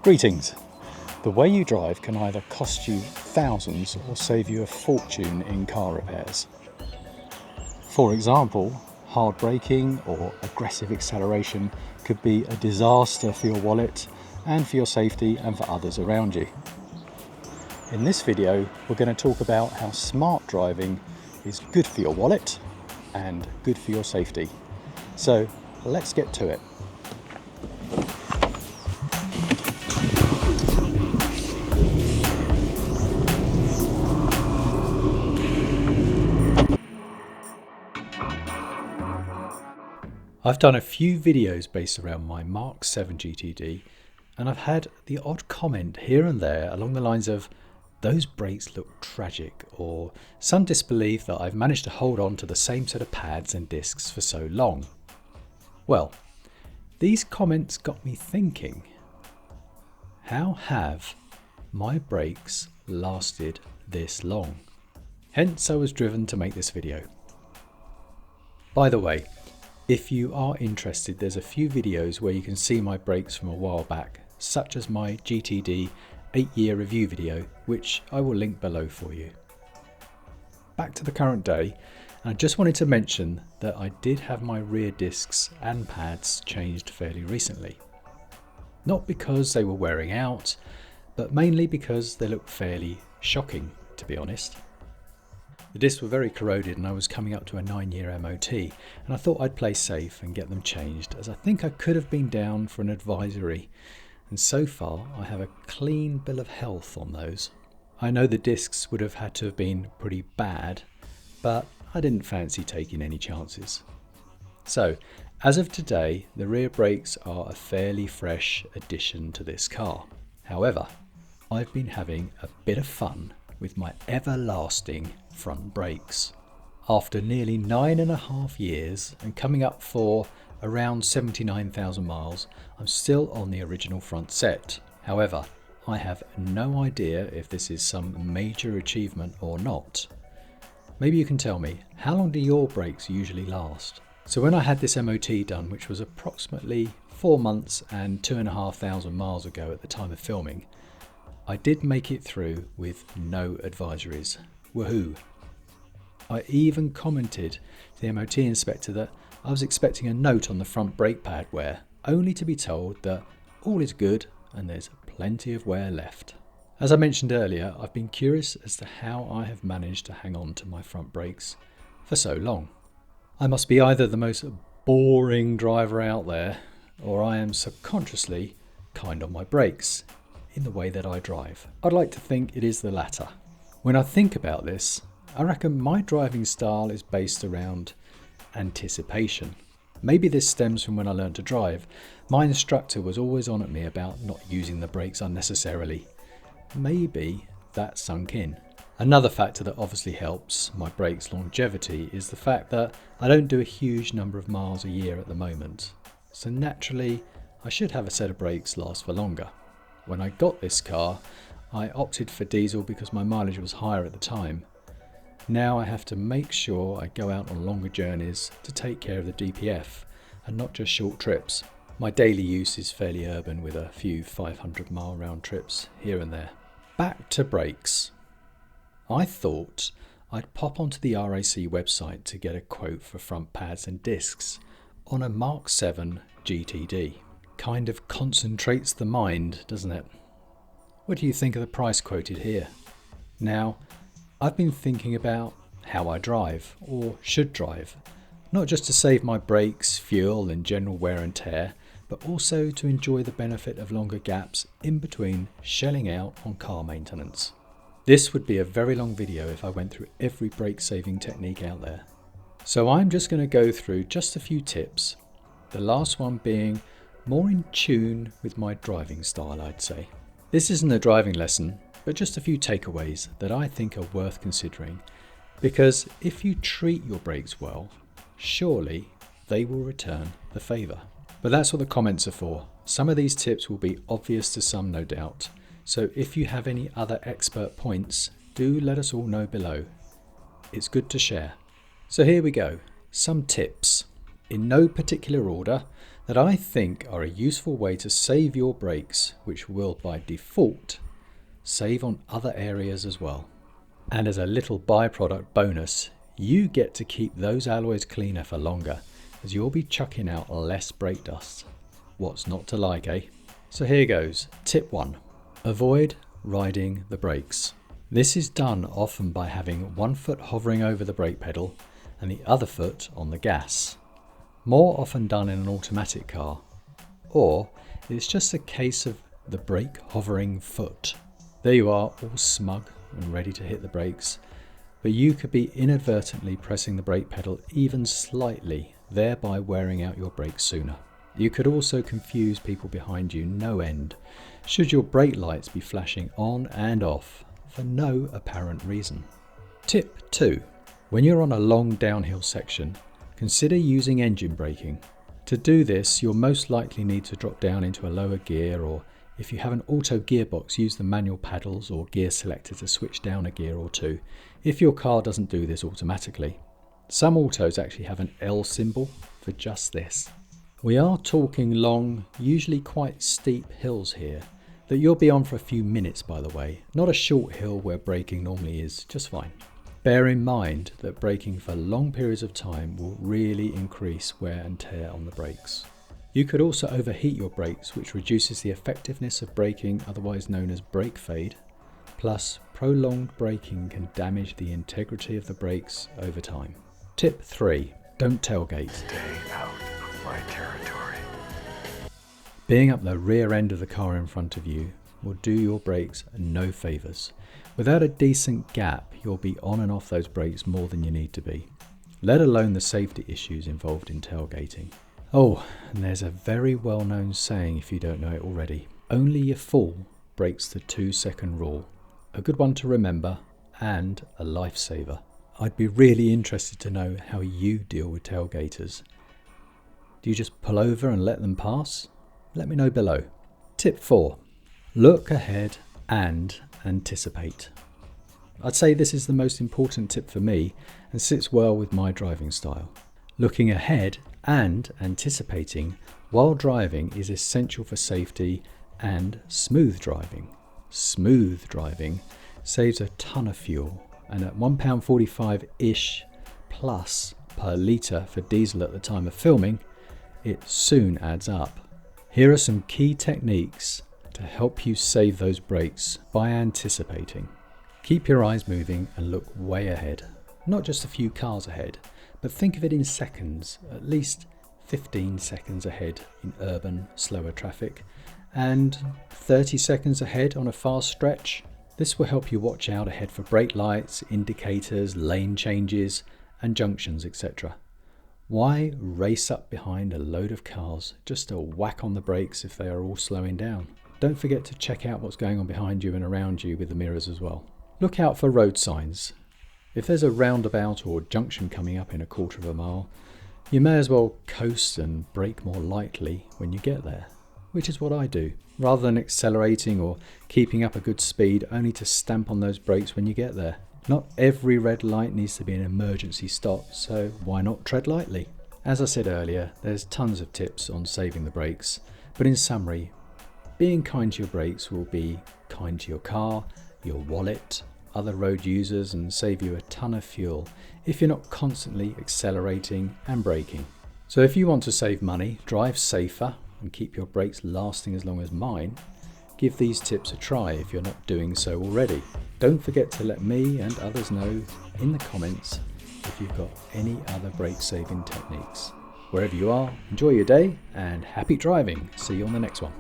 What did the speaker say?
Greetings. The way you drive can either cost you thousands or save you a fortune in car repairs. For example, hard braking or aggressive acceleration could be a disaster for your wallet and for your safety and for others around you. In this video, we're going to talk about how smart driving is good for your wallet and good for your safety. So let's get to it. I've done a few videos based around my Mark 7 GTD, and I've had the odd comment here and there along the lines of, those brakes look tragic, or some disbelief that I've managed to hold on to the same set of pads and discs for so long. Well, these comments got me thinking, how have my brakes lasted this long? Hence I was driven to make this video. By the way, if you are interested, there's a few videos where you can see my brakes from a while back, such as my GTD 8-year review video, which I will link below for you. Back to the current day, and I just wanted to mention that I did have my rear discs and pads changed fairly recently. Not because they were wearing out, but mainly because they looked fairly shocking, to be honest. The discs were very corroded and I was coming up to a 9-year MOT, and I thought I'd play safe and get them changed, as I think I could have been down for an advisory, and so far I have a clean bill of health on those. I know the discs would have had to have been pretty bad, but I didn't fancy taking any chances. So, as of today, the rear brakes are a fairly fresh addition to this car. However, I've been having a bit of fun with my everlasting front brakes. After nearly 9.5 years and coming up for around 79,000 miles, I'm still on the original front set. However, I have no idea if this is some major achievement or not. Maybe you can tell me, how long do your brakes usually last? So when I had this MOT done, which was approximately 4 months and 2,500 miles ago at the time of filming, I did make it through with no advisories. Woohoo! I even commented to the MOT inspector that I was expecting a note on the front brake pad wear, only to be told that all is good and there's plenty of wear left. As I mentioned earlier, I've been curious as to how I have managed to hang on to my front brakes for so long. I must be either the most boring driver out there, or I am subconsciously kind on my brakes in the way that I drive. I'd like to think it is the latter. When I think about this, I reckon my driving style is based around anticipation. Maybe this stems from when I learned to drive. My instructor was always on at me about not using the brakes unnecessarily. Maybe that sunk in. Another factor that obviously helps my brakes longevity is the fact that I don't do a huge number of miles a year at the moment. So naturally, I should have a set of brakes last for longer. When I got this car, I opted for diesel because my mileage was higher at the time. Now I have to make sure I go out on longer journeys to take care of the DPF and not just short trips. My daily use is fairly urban with a few 500-mile round trips here and there. Back to brakes. I thought I'd pop onto the RAC website to get a quote for front pads and discs on a Mark 7 GTD. Kind of concentrates the mind, doesn't it? What do you think of the price quoted here? Now, I've been thinking about how I drive, or should drive, not just to save my brakes, fuel and general wear and tear, but also to enjoy the benefit of longer gaps in between shelling out on car maintenance. This would be a very long video if I went through every brake saving technique out there. So I'm just going to go through just a few tips, the last one being more in tune with my driving style, I'd say. This isn't a driving lesson, but just a few takeaways that I think are worth considering, because if you treat your brakes well, surely they will return the favour. But that's what the comments are for. Some of these tips will be obvious to some, no doubt, so if you have any other expert points, do let us all know below. It's good to share. So here we go, some tips, in no particular order, that I think are a useful way to save your brakes, which will by default save on other areas as well. And as a little byproduct bonus, you get to keep those alloys cleaner for longer, as you'll be chucking out less brake dust. What's not to like, eh? So here goes. Tip 1. Avoid riding the brakes. This is done often by having one foot hovering over the brake pedal and the other foot on the gas. More often done in an automatic car. Or it's just a case of the brake hovering foot. There you are, all smug and ready to hit the brakes, but you could be inadvertently pressing the brake pedal even slightly, thereby wearing out your brakes sooner. You could also confuse people behind you no end, should your brake lights be flashing on and off for no apparent reason. Tip 2. When you're on a long downhill section, consider using engine braking. To do this, you'll most likely need to drop down into a lower gear, or if you have an auto gearbox, use the manual paddles or gear selector to switch down a gear or two, if your car doesn't do this automatically. Some autos actually have an L symbol for just this. We are talking long, usually quite steep hills here, that you'll be on for a few minutes, by the way, not a short hill where braking normally is just fine. Bear in mind that braking for long periods of time will really increase wear and tear on the brakes. You could also overheat your brakes, which reduces the effectiveness of braking, otherwise known as brake fade. Plus, prolonged braking can damage the integrity of the brakes over time. Tip 3. Don't tailgate. Stay out of my territory. Being up the rear end of the car in front of you will do your brakes no favours. Without a decent gap, you'll be on and off those brakes more than you need to be, let alone the safety issues involved in tailgating. Oh, and there's a very well-known saying, if you don't know it already: only a fool breaks the 2-second rule. A good one to remember and a lifesaver. I'd be really interested to know how you deal with tailgaters. Do you just pull over and let them pass? Let me know below. Tip 4. Look ahead and anticipate. I'd say this is the most important tip for me and sits well with my driving style. Looking ahead and anticipating while driving is essential for safety and smooth driving. Smooth driving saves a ton of fuel, and at £1.45-ish plus per litre for diesel at the time of filming, it soon adds up. Here are some key techniques to help you save those brakes by anticipating. Keep your eyes moving and look way ahead, not just a few cars ahead, but think of it in seconds, at least 15 seconds ahead in urban, slower traffic, and 30 seconds ahead on a fast stretch. This will help you watch out ahead for brake lights, indicators, lane changes, and junctions, etc. Why race up behind a load of cars just to whack on the brakes if they are all slowing down? Don't forget to check out what's going on behind you and around you with the mirrors as well. Look out for road signs. If there's a roundabout or junction coming up in a quarter of a mile, you may as well coast and brake more lightly when you get there, which is what I do, rather than accelerating or keeping up a good speed only to stamp on those brakes when you get there. Not every red light needs to be an emergency stop, so why not tread lightly? As I said earlier, there's tons of tips on saving the brakes, but in summary, being kind to your brakes will be kind to your car, your wallet, other road users, and save you a ton of fuel if you're not constantly accelerating and braking. So if you want to save money, drive safer, and keep your brakes lasting as long as mine, give these tips a try if you're not doing so already. Don't forget to let me and others know in the comments if you've got any other brake saving techniques. Wherever you are, enjoy your day and happy driving. See you on the next one.